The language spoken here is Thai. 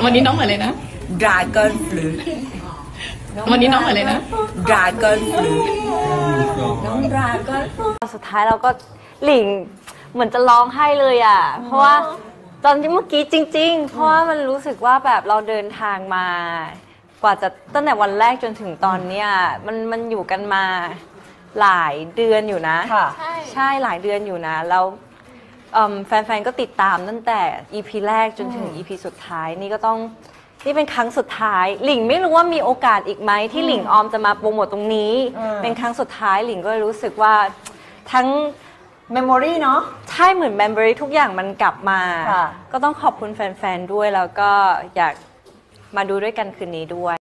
วันนี้น้องเหมือนเลยนะ Dragon Fruit วันนี้น้องเหมือนเลยนะ Dragon Fruit น้อง Dragon สุดท้ายเราก็หลิงเหมือนจะร้องไห้เลยอ่ะเพราะว่าตอนที่เมื่อกี้จริงๆเพราะว่ามันรู้สึกว่าแบบเราเดินทางมากว่าจะตั้งแต่วันแรกจนถึงตอนเนี้ยมันอยู่กันมาหลายเดือนอยู่นะใช่หลายเดือนอยู่นะแล้วแฟนๆก็ติดตามตั้งแต่ EP แรกจนถึง EP สุดท้ายนี่เป็นครั้งสุดท้ายหลิงไม่รู้ว่ามีโอกาสอีกไหมที่หลิงออมจะมาโปรโมทตรงนี้เป็นครั้งสุดท้ายหลิงก็รู้สึกว่าทั้ง Memory เนาะใช่เหมือน Memory ทุกอย่างมันกลับมาก็ต้องขอบคุณแฟนๆด้วยแล้วก็อยากมาดูด้วยกันคืนนี้ด้วย